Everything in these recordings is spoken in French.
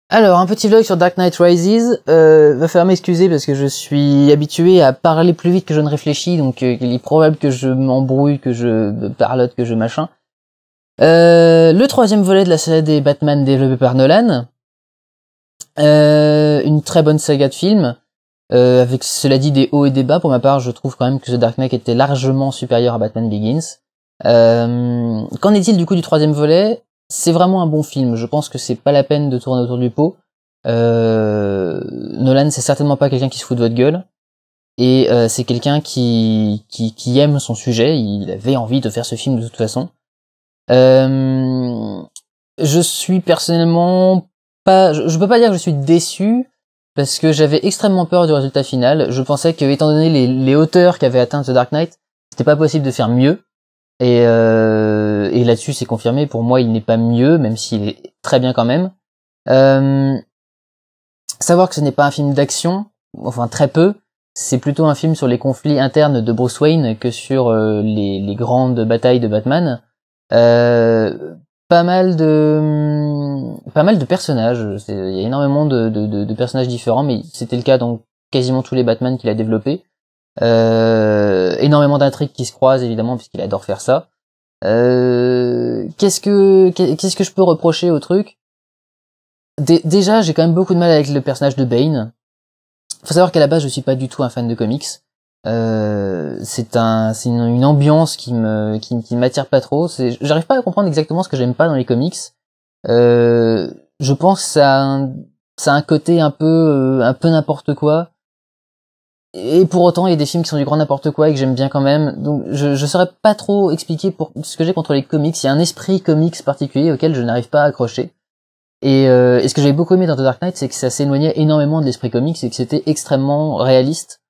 Alors, un petit vlog sur Dark Knight Rises. Va falloir m'excuser parce que je suis habitué à parler plus vite que je ne réfléchis, donc il est probable que je m'embrouille, que je parlote, que je machin. Le troisième volet de la série des Batman développé par Nolan. Une très bonne saga de films. Avec cela dit des hauts et des bas. Pour ma part, je trouve quand même que The Dark Knight était largement supérieur à Batman Begins. Qu'en est-il du coup du troisième volet? C'est vraiment un bon film. Je pense que c'est pas la peine de tourner autour du pot. Nolan, c'est certainement pas quelqu'un qui se fout de votre gueule. Et c'est quelqu'un qui aime son sujet. Il avait envie de faire ce film de toute façon. Je suis personnellement pas... Je peux pas dire que je suis déçu, parce que j'avais extrêmement peur du résultat final. Je pensais que, étant donné les hauteurs qu'avait atteint The Dark Knight, c'était pas possible de faire mieux. Et là-dessus, c'est confirmé. Pour moi, il n'est pas mieux, même s'il est très bien quand même. Savoir que ce n'est pas un film d'action, enfin très peu, c'est plutôt un film sur les conflits internes de Bruce Wayne que sur les grandes batailles de Batman. Pas mal de personnages. Il y a énormément de personnages différents, mais c'était le cas dans quasiment tous les Batman qu'il a développés. Énormément d'intrigues qui se croisent évidemment puisqu'il adore faire ça. Qu'est-ce que je peux reprocher au truc? Déjà, j'ai quand même beaucoup de mal avec le personnage de Bane. Faut savoir qu'à la base, je suis pas du tout un fan de comics. C'est une ambiance qui m'attire pas trop. J'arrive pas à comprendre exactement ce que j'aime pas dans les comics. Je pense que ça a un côté un peu n'importe quoi. Et pour autant, il y a des films qui sont du grand n'importe quoi et que j'aime bien quand même. Donc, je saurais pas trop expliquer pour ce que j'ai contre les comics. Il y a un esprit comics particulier auquel je n'arrive pas à accrocher. Et ce que j'avais beaucoup aimé dans The Dark Knight, c'est que ça s'éloignait énormément de l'esprit comics et que c'était extrêmement réaliste.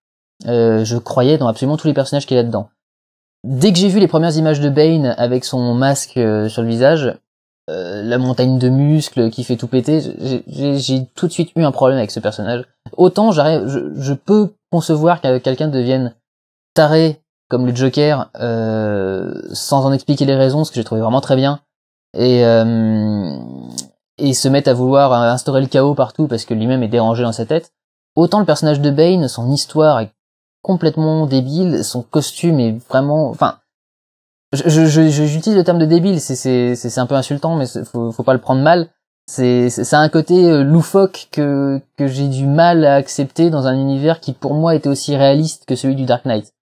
Je croyais dans absolument tous les personnages qu'il y a dedans. Dès que j'ai vu les premières images de Bane avec son masque sur le visage, la montagne de muscles qui fait tout péter, j'ai tout de suite eu un problème avec ce personnage. Autant je peux concevoir que quelqu'un devienne taré comme le Joker sans en expliquer les raisons, ce que j'ai trouvé vraiment très bien, et se mette à vouloir instaurer le chaos partout parce que lui-même est dérangé dans sa tête. Autant le personnage de Bane, son histoire est complètement débile, son costume est vraiment, enfin, j'utilise le terme de débile, c'est un peu insultant, mais faut pas le prendre mal. Ça a un côté loufoque que j'ai du mal à accepter dans un univers qui pour moi était aussi réaliste que celui du Dark Knight.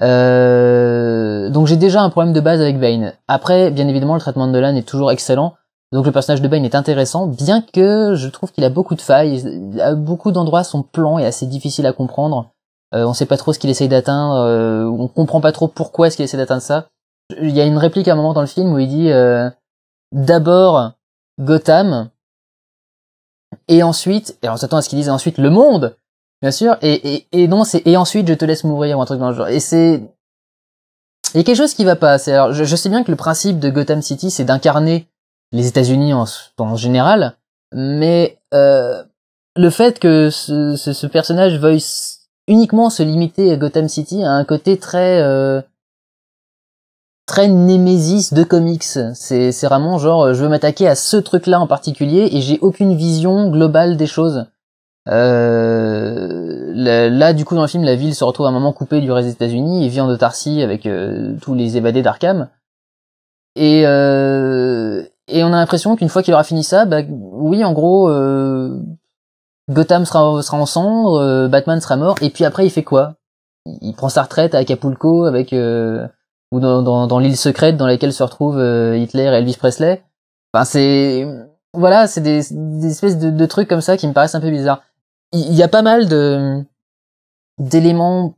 Donc j'ai déjà un problème de base avec Bane. Après, bien évidemment, le traitement de Nolan est toujours excellent. Donc le personnage de Bane est intéressant, bien que je trouve qu'il a beaucoup de failles. À beaucoup d'endroits, son plan est assez difficile à comprendre. On sait pas trop ce qu'il essaye d'atteindre. On comprend pas trop pourquoi est-ce qu'il essaie d'atteindre ça. Il y a une réplique à un moment dans le film où il dit d'abord Gotham, et ensuite, et on s'attend à ce qu'il dise ensuite le monde, bien sûr, et non, c'est et ensuite je te laisse mourir ou un truc dans le genre. Et il y a quelque chose qui va pas. Alors, je sais bien que le principe de Gotham City, c'est d'incarner les États-Unis en général, mais le fait que ce personnage veuille uniquement se limiter à Gotham City a un côté très némésis de comics. C'est vraiment genre, je veux m'attaquer à ce truc-là en particulier et j'ai aucune vision globale des choses. Là, du coup, dans le film, la ville se retrouve à un moment coupée du reste des États-Unis et vit en autarcie avec tous les évadés d'Arkham. Et on a l'impression qu'une fois qu'il aura fini ça, bah oui, en gros, Gotham sera en cendres, Batman sera mort, et puis après, il fait quoi? Il prend sa retraite à Acapulco avec ou dans l'île secrète dans laquelle se retrouvent Hitler et Elvis Presley. Enfin, voilà, c'est des espèces de trucs comme ça qui me paraissent un peu bizarres. Il y a pas mal d'éléments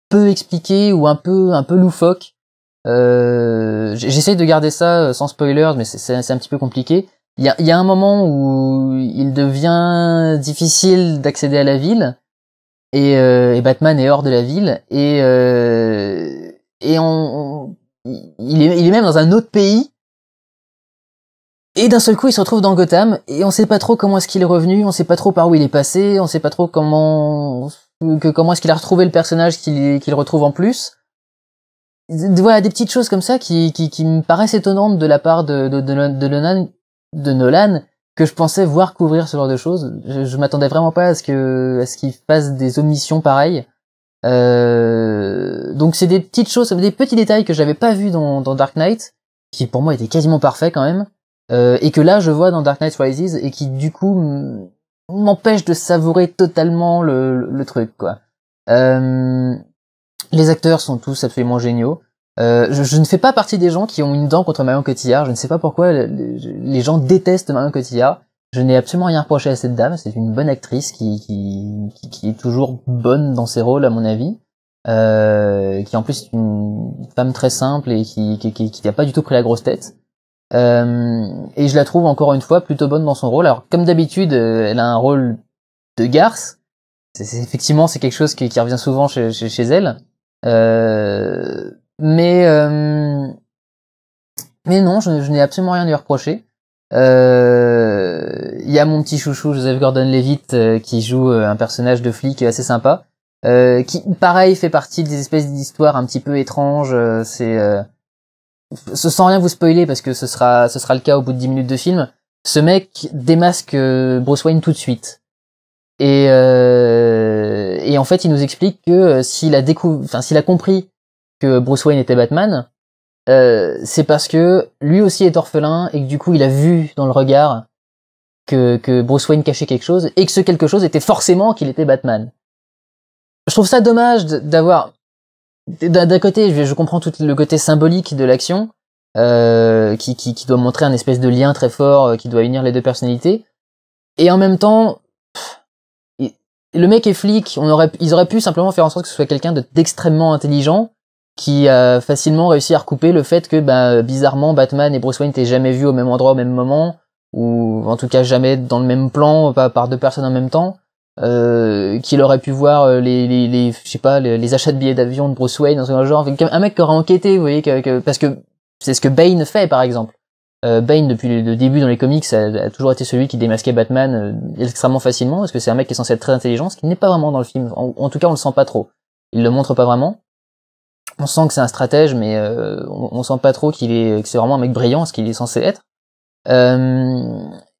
peu expliqués ou un peu loufoques. J'essaye de garder ça sans spoilers, mais c'est un petit peu compliqué. Il y a un moment où il devient difficile d'accéder à la ville et Batman est hors de la ville et il est même dans un autre pays et d'un seul coup il se retrouve dans Gotham et on sait pas trop comment est-ce qu'il est revenu, on sait pas trop par où il est passé, on sait pas trop comment est-ce qu'il a retrouvé le personnage qu'il retrouve en plus. Voilà, des petites choses comme ça qui me paraissent étonnantes de la part de Nolan que je pensais voir couvrir ce genre de choses. Je m'attendais vraiment pas à ce qu'il fasse des omissions pareilles. Donc c'est des petites choses, des petits détails que j'avais pas vus dans Dark Knight, qui pour moi étaient quasiment parfaits quand même, et que là je vois dans Dark Knight Rises et qui du coup m'empêche de savourer totalement le truc, quoi. Les acteurs sont tous absolument géniaux. Je ne fais pas partie des gens qui ont une dent contre Marion Cotillard. Je ne sais pas pourquoi les gens détestent Marion Cotillard. Je n'ai absolument rien reproché à cette dame. C'est une bonne actrice qui est toujours bonne dans ses rôles, à mon avis. Qui en plus est une femme très simple et qui n'a pas du tout pris la grosse tête. Et je la trouve encore une fois plutôt bonne dans son rôle. Alors comme d'habitude, elle a un rôle de garce. Effectivement, c'est quelque chose qui revient souvent chez elle. Mais non, je n'ai absolument rien à lui reprocher. Il y a mon petit chouchou Joseph Gordon-Levitt qui joue un personnage de flic assez sympa, qui pareil fait partie des espèces d'histoires un petit peu étranges. Sans rien vous spoiler parce que ce sera le cas au bout de 10 minutes de film. Ce mec démasque Bruce Wayne tout de suite. Et en fait, il nous explique que s'il a compris que Bruce Wayne était Batman, c'est parce que lui aussi est orphelin et que du coup il a vu dans le regard que Bruce Wayne cachait quelque chose et que ce quelque chose était forcément qu'il était Batman. Je trouve ça dommage d'avoir d'un côté, je comprends tout le côté symbolique de l'action qui doit montrer un espèce de lien très fort qui doit unir les deux personnalités, et en même temps le mec est flic, ils auraient pu simplement faire en sorte que ce soit quelqu'un d'extrêmement intelligent qui a facilement réussi à recouper le fait que bizarrement Batman et Bruce Wayne n'étaient jamais vus au même endroit au même moment, ou en tout cas jamais dans le même plan, pas par deux personnes en même temps, qu'il aurait pu voir les achats de billets d'avion de Bruce Wayne dans ce genre, un mec qui aurait enquêté, vous voyez, parce que c'est ce que Bane fait par exemple. Bane depuis le début dans les comics a toujours été celui qui démasquait Batman extrêmement facilement, parce que c'est un mec qui est censé être très intelligent, ce qui n'est pas vraiment dans le film. En tout cas on le sent pas trop. Il le montre pas vraiment. On sent que c'est un stratège, mais on sent pas trop que c'est vraiment un mec brillant, ce qu'il est censé être.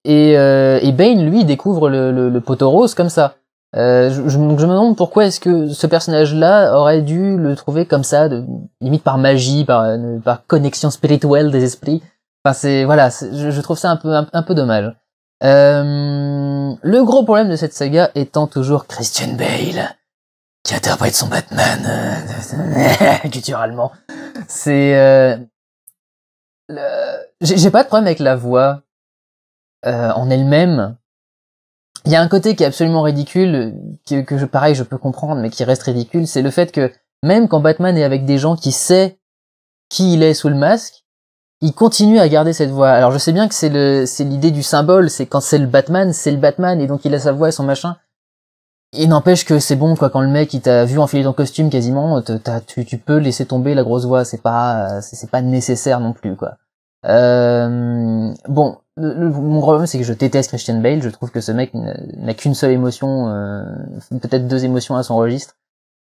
Et Bane, lui, découvre le poteau rose comme ça. Je me demande pourquoi est-ce que ce personnage-là aurait dû le trouver comme ça, limite par magie, par connexion spirituelle des esprits. Enfin, je trouve ça un peu dommage. Le gros problème de cette saga étant toujours Christian Bale, qui interprète son Batman culturellement. J'ai pas de problème avec la voix en elle-même. Il y a un côté qui est absolument ridicule, pareil je peux comprendre, mais qui reste ridicule, c'est le fait que même quand Batman est avec des gens qui savent qui il est sous le masque, il continue à garder cette voix. Alors je sais bien que c'est l'idée du symbole, c'est quand c'est le Batman, et donc il a sa voix et son machin. Il n'empêche que c'est bon, quoi, quand le mec il t'a vu enfiler ton costume quasiment, tu peux laisser tomber la grosse voix, c'est pas nécessaire non plus, quoi. Bon, mon problème c'est que je déteste Christian Bale, je trouve que ce mec n'a qu'une seule émotion, peut-être deux émotions à son registre.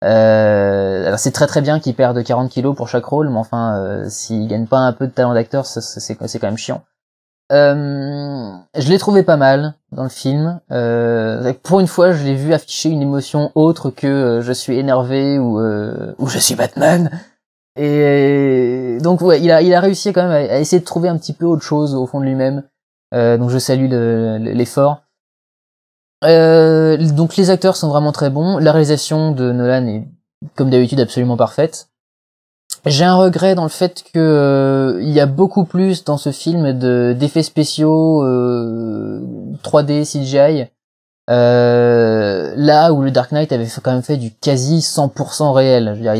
Alors c'est très très bien qu'il perde 40 kilos pour chaque rôle, mais enfin, s'il gagne pas un peu de talent d'acteur, c'est quand même chiant. Je l'ai trouvé pas mal dans le film. Pour une fois, je l'ai vu afficher une émotion autre que je suis énervé ou je suis Batman. Et donc ouais, il a réussi quand même à essayer de trouver un petit peu autre chose au fond de lui-même. Donc je salue l'effort. Donc les acteurs sont vraiment très bons. La réalisation de Nolan est comme d'habitude absolument parfaite. J'ai un regret dans le fait que il y a beaucoup plus dans ce film d'effets spéciaux 3D CGI, là où le Dark Knight avait quand même fait du quasi 100% réel. Je veux dire,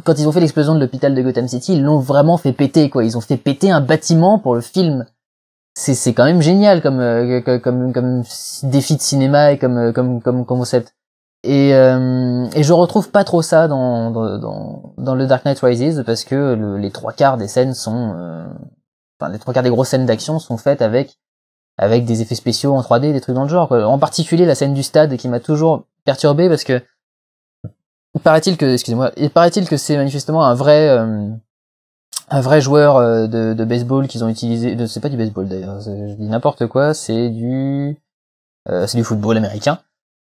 quand ils ont fait l'explosion de l'hôpital de Gotham City, ils l'ont vraiment fait péter, quoi. Ils ont fait péter un bâtiment pour le film. C'est quand même génial comme défi de cinéma et comme concept. Et je retrouve pas trop ça dans le Dark Knight Rises, parce que les trois quarts des scènes les trois quarts des grosses scènes d'action sont faites avec des effets spéciaux en 3D, des trucs dans le genre, quoi. En particulier la scène du stade qui m'a toujours perturbé, parce que il paraît-il que c'est manifestement un vrai un vrai joueur de baseball qu'ils ont utilisé. C'est pas du baseball d'ailleurs, je dis n'importe quoi. C'est du football américain.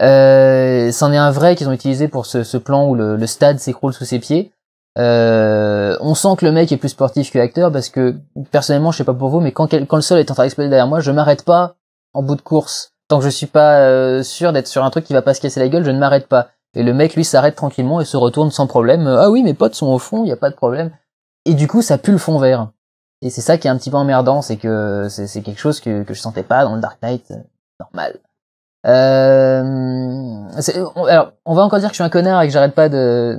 C'en est un vrai qu'ils ont utilisé pour ce plan où le stade s'écroule sous ses pieds. On sent que le mec est plus sportif que acteur parce que personnellement, je sais pas pour vous, mais quand le sol est en train d'exploser derrière moi, je m'arrête pas en bout de course. Tant que je suis pas sûr d'être sur un truc qui va pas se casser la gueule, je ne m'arrête pas. Et le mec, lui, s'arrête tranquillement et se retourne sans problème. Ah oui, mes potes sont au fond, y a pas de problème. Et du coup, ça pue le fond vert. Et c'est ça qui est un petit peu emmerdant, c'est que c'est quelque chose que je sentais pas dans le Dark Knight, normal. Alors, on va encore dire que je suis un connard et que j'arrête pas que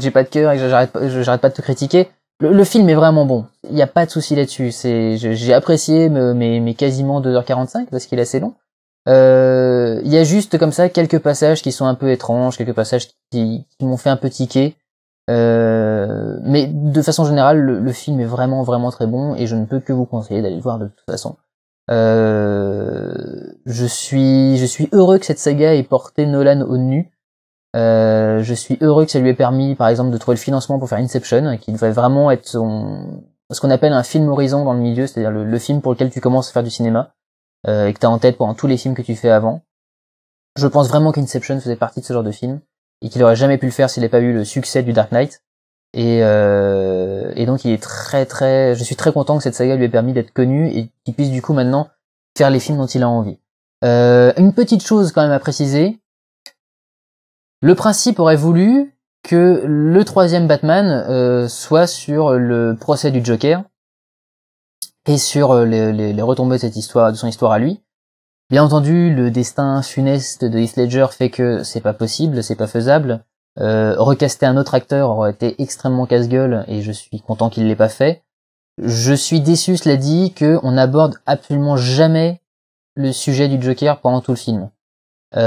j'ai pas de cœur et que j'arrête pas de te critiquer. Le film est vraiment bon. Il y a pas de souci là-dessus. J'ai apprécié mes quasiment 2h45 parce qu'il est assez long. Il y a juste comme ça quelques passages qui sont un peu étranges, quelques passages qui m'ont fait un peu tiquer. Mais de façon générale, le film est vraiment vraiment très bon et je ne peux que vous conseiller d'aller le voir de toute façon. Je suis heureux que cette saga ait porté Nolan au nu. Je suis heureux que ça lui ait permis, par exemple, de trouver le financement pour faire Inception, qui devrait vraiment être ce qu'on appelle un film horizon dans le milieu, c'est-à-dire le film pour lequel tu commences à faire du cinéma, et que t'as en tête pendant tous les films que tu fais avant. Je pense vraiment qu'Inception faisait partie de ce genre de film, et qu'il aurait jamais pu le faire s'il n'avait pas eu le succès du Dark Knight. Et donc il est je suis très content que cette saga lui ait permis d'être connue et qu'il puisse du coup maintenant faire les films dont il a envie. Une petite chose quand même à préciser. Le principe aurait voulu que le troisième Batman soit sur le procès du Joker et sur les retombées de de son histoire à lui. Bien entendu, le destin funeste de Heath Ledger fait que c'est pas possible, c'est pas faisable. Recaster un autre acteur aurait été extrêmement casse-gueule et je suis content qu'il l'ait pas fait. Je suis déçu, cela dit, qu'on n'aborde absolument jamais le sujet du Joker pendant tout le film. Qu'on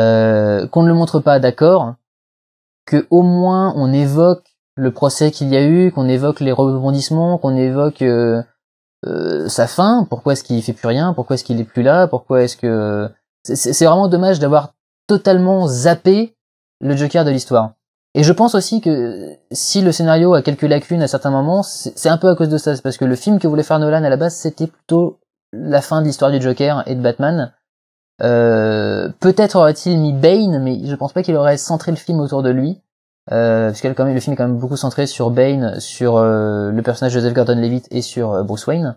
ne le montre pas, d'accord, que au moins on évoque le procès qu'il y a eu, qu'on évoque les rebondissements, qu'on évoque sa fin, pourquoi est-ce qu'il fait plus rien, pourquoi est-ce qu'il est plus là, pourquoi est-ce que... C'est vraiment dommage d'avoir totalement zappé le Joker de l'histoire. Et je pense aussi que si le scénario a quelques lacunes à certains moments, c'est un peu à cause de ça. C'est parce que le film que voulait faire Nolan à la base, c'était plutôt la fin de l'histoire du Joker et de Batman. Peut-être aurait-il mis Bane, mais je pense pas qu'il aurait centré le film autour de lui. Parce que le film est quand même beaucoup centré sur Bane, sur le personnage de Joseph Gordon-Levitt et sur Bruce Wayne.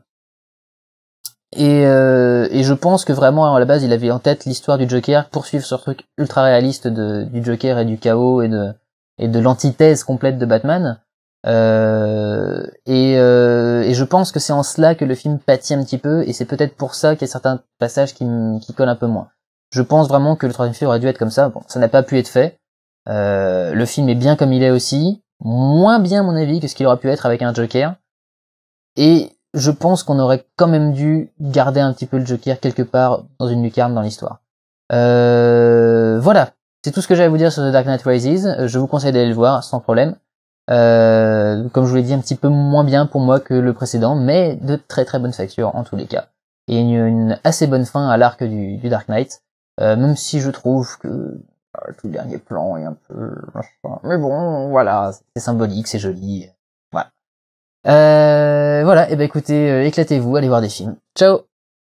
Et je pense que vraiment à la base il avait en tête l'histoire du Joker, poursuivre ce truc ultra réaliste du Joker et du chaos et de l'antithèse complète de Batman. Et je pense que c'est en cela que le film pâtit un petit peu, et c'est peut-être pour ça qu'il y a certains passages qui collent un peu moins. Je pense vraiment que le troisième film aurait dû être comme ça. Bon, ça n'a pas pu être fait. Le film est bien comme il est aussi, moins bien à mon avis que ce qu'il aurait pu être avec un Joker. Et je pense qu'on aurait quand même dû garder un petit peu le Joker quelque part dans une lucarne dans l'histoire. Voilà, c'est tout ce que j'avais à vous dire sur The Dark Knight Rises. Je vous conseille d'aller le voir sans problème. Comme je vous l'ai dit, un petit peu moins bien pour moi que le précédent, mais de très très bonne facture en tous les cas. Et une assez bonne fin à l'arc du Dark Knight, même si je trouve que tout le dernier plan est un peu... Mais bon, voilà, c'est symbolique, c'est joli. Voilà. Voilà, et ben écoutez, éclatez-vous, allez voir des films. Ciao!